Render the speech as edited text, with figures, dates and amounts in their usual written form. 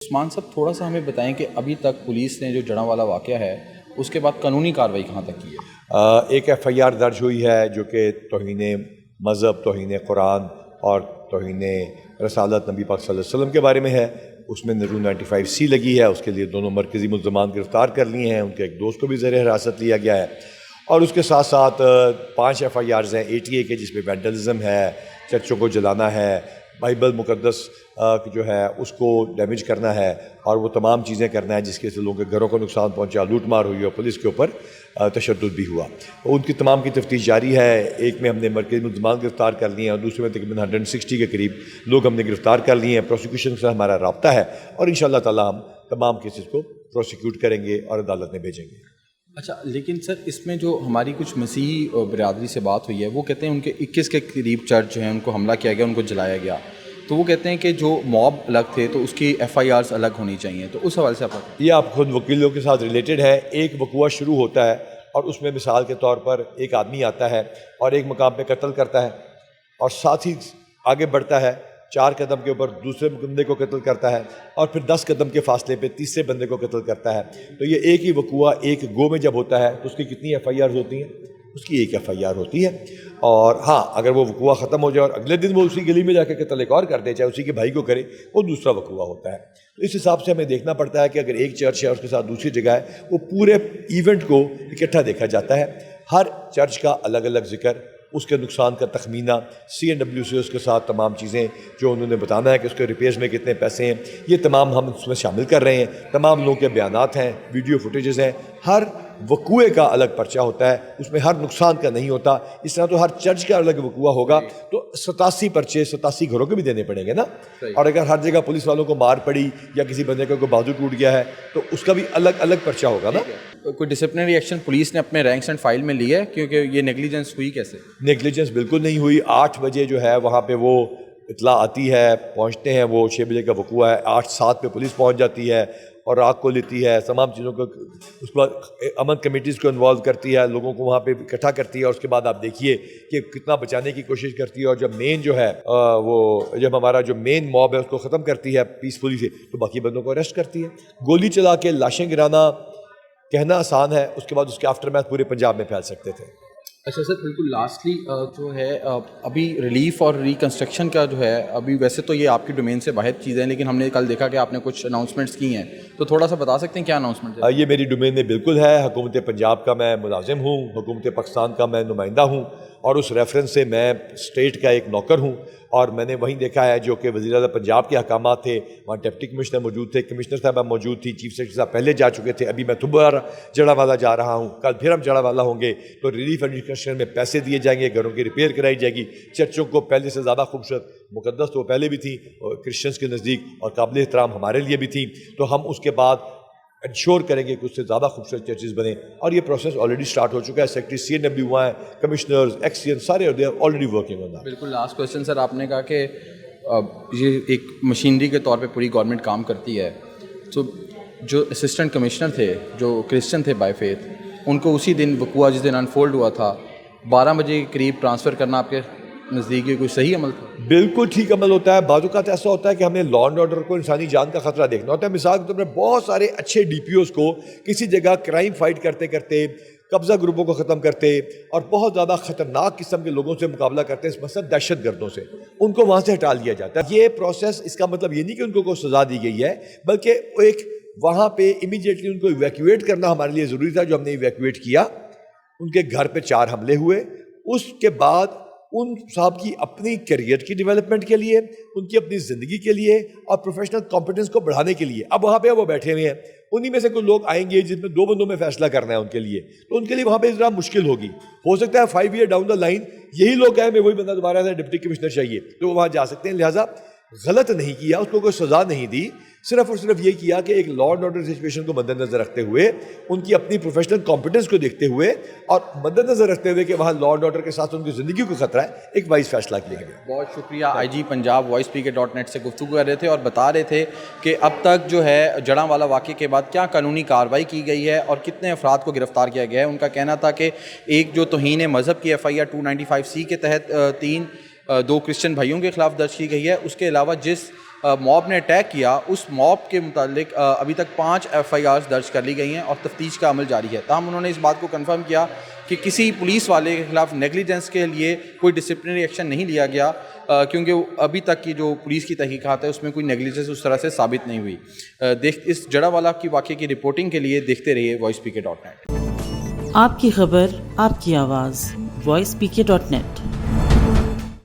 عثمان صاحب تھوڑا سا ہمیں بتائیں کہ ابھی تک پولیس نے جو جڑاں واقعہ ہے اس کے بعد قانونی کارروائی کہاں تک کی ہے؟ ایک ایف آئی آر درج ہوئی ہے جو کہ توہین مذہب، توہین قرآن اور توہین رسالت نبی پاک صلی اللہ علیہ وسلم کے بارے میں ہے۔ اس میں رول 95C لگی ہے، اس کے لیے دونوں مرکزی ملزمان گرفتار کر لیے ہیں، ان کے ایک دوست کو بھی زیر حراست لیا گیا ہے، اور اس کے ساتھ ساتھ 5 ایف آئی آرز ہیں ATA کے، جس میں وینڈلزم ہے، چرچوں کو جلانا ہے، بائبل مقدس جو ہے اس کو ڈیمیج کرنا ہے، اور وہ تمام چیزیں کرنا ہے جس کے سے لوگوں کے گھروں کو نقصان پہنچا، لوٹ مار ہوئی اور پولیس کے اوپر تشدد بھی ہوا۔ ان کی تمام کی تفتیش جاری ہے۔ ایک میں ہم نے مرکزی ملزمان گرفتار کر لیے ہیں اور دوسرے میں تقریباً 160 کے قریب لوگ ہم نے گرفتار کر لیے ہیں۔ پروسیکیوشن سے ہمارا رابطہ ہے اور انشاءاللہ تعالی ہم تمام کیسز کو پروسیکیوٹ کریں گے اور عدالت میں بھیجیں گے۔ اچھا، لیکن سر اس میں جو ہماری کچھ مسیحی برادری سے بات ہوئی ہے، وہ کہتے ہیں ان کے 21 کے قریب چرچ جو ہیں ان کو حملہ کیا گیا، ان کو جلایا گیا، تو وہ کہتے ہیں کہ جو موب الگ تھے تو اس کی ایف آئی آرز الگ ہونی چاہیے، تو اس حوالے سے آپ یہ آپ خود وکیلوں کے ساتھ ریلیٹڈ ہے۔ ایک وقوعہ شروع ہوتا ہے اور اس میں مثال کے طور پر ایک آدمی آتا ہے اور ایک مقام پہ قتل کرتا ہے، اور ساتھ ہی آگے بڑھتا ہے 4 قدم کے اوپر دوسرے بندے کو قتل کرتا ہے، اور پھر 10 قدم کے فاصلے پہ تیسرے بندے کو قتل کرتا ہے۔ تو یہ ایک ہی وقوعہ ایک گو میں جب ہوتا ہے تو اس کی کتنی ایف آئی آرز ہوتی ہیں؟ اس کی ایک ایف آئی آر ہوتی ہے۔ اور ہاں، اگر وہ وقوعہ ختم ہو جائے اور اگلے دن وہ اسی گلی میں جا کے قتل ایک اور کر دے، چاہے اسی کے بھائی کو کرے، وہ دوسرا وقوعہ ہوتا ہے۔ تو اس حساب سے ہمیں دیکھنا پڑتا ہے کہ اگر ایک چرچ ہے اس کے ساتھ دوسری جگہ ہے، وہ پورے ایونٹ کو اکٹھا دیکھا جاتا ہے۔ ہر چرچ کا الگ الگ ذکر، اس کے نقصان کا تخمینہ، CNW سے اس کے ساتھ تمام چیزیں جو انہوں نے بتانا ہے کہ اس کے ریپیئرز میں کتنے پیسے ہیں، یہ تمام ہم اس میں شامل کر رہے ہیں۔ تمام لوگوں کے بیانات ہیں، ویڈیو فوٹیجز ہیں، ہر وقوعے کا الگ پرچہ ہوتا ہے، اس میں ہر نقصان کا نہیں ہوتا۔ اس طرح تو ہر چرچ کا الگ وقوعہ ہوگا تو 87 پرچے 87 گھروں کے بھی دینے پڑیں گے نا۔ اور اگر ہر جگہ پولیس والوں کو مار پڑی یا کسی بندے کا کوئی بازو ٹوٹ گیا ہے تو اس کا بھی الگ الگ پرچہ ہوگا نا۔ کوئی ڈسپلنری ایکشن پولیس نے اپنے رینکس اینڈ فائل میں لی ہے؟ کیونکہ یہ نیگلیجنس ہوئی کیسے؟ نیگلیجنس بالکل نہیں ہوئی۔ 8 بجے جو ہے وہاں پہ وہ اطلاع آتی ہے، پہنچتے ہیں، وہ 6 بجے کا وقوعہ ہے، 8:07 پہ پولیس پہنچ جاتی ہے اور آگ کو لیتی ہے، تمام چیزوں کو، اس کے بعد امن کمیٹیز کو انوالو کرتی ہے، لوگوں کو وہاں پہ اکٹھا کرتی ہے، اور اس کے بعد آپ دیکھیے کہ کتنا بچانے کی کوشش کرتی ہے، اور جب مین جو ہے وہ جب ہمارا جو مین موب ہے اس کو ختم کرتی ہے پیسفلی سے، تو باقی بندوں کو اریسٹ کرتی ہے۔ گولی چلا کے لاشیں گرانا کہنا آسان ہے، اس کے بعد اس کے آفٹر میتھ پورے پنجاب میں پھیل سکتے تھے۔ اچھا سر، بالکل لاسٹلی جو ہے ابھی ریلیف اور ریکنسٹرکشن کا جو ہے، ابھی ویسے تو یہ آپ کی ڈومین سے باہر چیزیں ہیں، لیکن ہم نے کل دیکھا کہ آپ نے کچھ اناؤنسمنٹس کی ہیں، تو تھوڑا سا بتا سکتے ہیں کیا اناؤنسمنٹ ہے؟ یہ میری ڈومین میں بالکل ہے۔ حکومت پنجاب کا میں ملازم ہوں، حکومت پاکستان کا میں نمائندہ ہوں، اور اس ریفرنس سے میں اسٹیٹ کا ایک نوکر ہوں، اور میں نے وہیں دیکھا ہے جو کہ وزیر اعلیٰ پنجاب کے احکامات تھے، وہاں ڈپٹی کمشنر موجود تھے، کمشنر صاحبہ موجود تھی، چیف سیکرٹری صاحب پہلے جا چکے تھے، ابھی میں دوبارہ جڑاوالا جا رہا ہوں، کل پھر ہم جڑاوالا ہوں گے، تو ریلیف اینڈ ریکنسٹرکشن میں پیسے دیے جائیں گے، گھروں کی ریپیئر کرائی جائے گی، چرچوں کو پہلے سے زیادہ خوبصورت، مقدس تو وہ پہلے بھی تھیں اور کرسچنس کے نزدیک اور قابل احترام ہمارے لیے بھی تھیں، تو ہم اس کے بعد انشور کریں گے کہ اس سے زیادہ خوبصورت چرچز بنیں، اور یہ پروسیس آلریڈی سٹارٹ ہو چکا ہے۔ سیکرٹری CNW وہاں ہیں، کمشنرز، ایکسین سارے آلریڈی ورکنگ آن دیٹ۔ بالکل لاسٹ کویشچن سر، آپ نے کہا کہ یہ ایک مشینری کے طور پہ پوری گورنمنٹ کام کرتی ہے، تو جو اسسٹنٹ کمشنر تھے جو کرسچن تھے بائی فیتھ، ان کو اسی دن وقوعہ جس دن انفولڈ ہوا تھا 12 بجے کے قریب ٹرانسفر کرنا آپ کے نزدیک کوئی صحیح عمل تھا؟ بالکل ٹھیک عمل ہوتا ہے۔ بعض اوقات ایسا ہوتا ہے کہ ہمیں لا اینڈ آرڈر کو انسانی جان کا خطرہ دیکھنا ہوتا ہے۔ مثال کے طور پر بہت سارے اچھے DPOs کو کسی جگہ کرائم فائٹ کرتے کرتے، قبضہ گروپوں کو ختم کرتے اور بہت زیادہ خطرناک قسم کے لوگوں سے مقابلہ کرتے ہیں، مثلا دہشت گردوں سے، ان کو وہاں سے ہٹا لیا جاتا ہے۔ یہ پروسیس، اس کا مطلب یہ نہیں کہ ان کو کوئی سزا دی گئی ہے، بلکہ ایک وہاں پہ امیڈیٹلی ان کو ایویکویٹ کرنا ہمارے لیے ضروری تھا، جو ہم نے ایویکویٹ کیا۔ ان کے گھر پہ 4 حملے ہوئے، اس کے بعد ان صاحب کی اپنی کیریئر کی ڈیولپمنٹ کے لیے، ان کی اپنی زندگی کے لیے اور پروفیشنل کمپٹنس کو بڑھانے کے لیے، اب وہاں پہ وہ بیٹھے ہوئے ہیں، انہی میں سے کوئی لوگ آئیں گے جس میں 2 بندوں میں فیصلہ کرنا ہے ان کے لیے، تو ان کے لیے وہاں پہ ذرا مشکل ہوگی۔ ہو سکتا ہے 5 ایئر ڈاؤن دا لائن یہی لوگ کہیں میں وہی بندہ دوبارہ سے ڈپٹی کمشنر چاہیے، تو وہ وہاں جا سکتے ہیں۔ لہٰذا غلط نہیں کیا، اس کو کوئی سزا نہیں دی، صرف اور صرف یہ کیا کہ ایک لا اینڈ آرڈر سچویشن کو مد نظر رکھتے ہوئے، ان کی اپنی پروفیشنل کمپٹنس کو دیکھتے ہوئے اور مد نظر رکھتے ہوئے کہ وہاں لا اینڈ آرڈر کے ساتھ ان کی زندگی کو خطرہ ہے، ایک وائز فیصلہ کیا گیا۔ بہت شکریہ۔ IG پنجاب وائس PK.net سے گفتگو کر رہے تھے اور بتا رہے تھے کہ اب تک جو ہے جڑاں والا واقعے کے بعد کیا قانونی کارروائی کی گئی ہے اور کتنے افراد کو گرفتار کیا گیا ہے۔ ان کا کہنا تھا کہ ایک جو توہین مذہب کی FIR 295C کے تحت 2 کرسچن بھائیوں کے خلاف درج کی گئی ہے، اس کے علاوہ جس موب نے اٹیک کیا، اس موب کے متعلق ابھی تک 5 FIRs درج کر لی گئی ہیں اور تفتیش کا عمل جاری ہے. تاہم انہوں نے اس بات کو کنفرم کیا کہ کسی پولیس والے کے خلاف نیگلیجنس کے لیے کوئی ڈسپلنری ایکشن نہیں لیا گیا، کیونکہ ابھی تک کی جو پولیس کی تحقیقات ہے اس میں کوئی نیگلیجنس اس طرح سے ثابت نہیں ہوئی. اس جڑا والا کی واقعے کی رپورٹنگ کے لیے دیکھتے رہیے voicepk.net. آپ کی خبر، آپ کی آواز voicepk.net.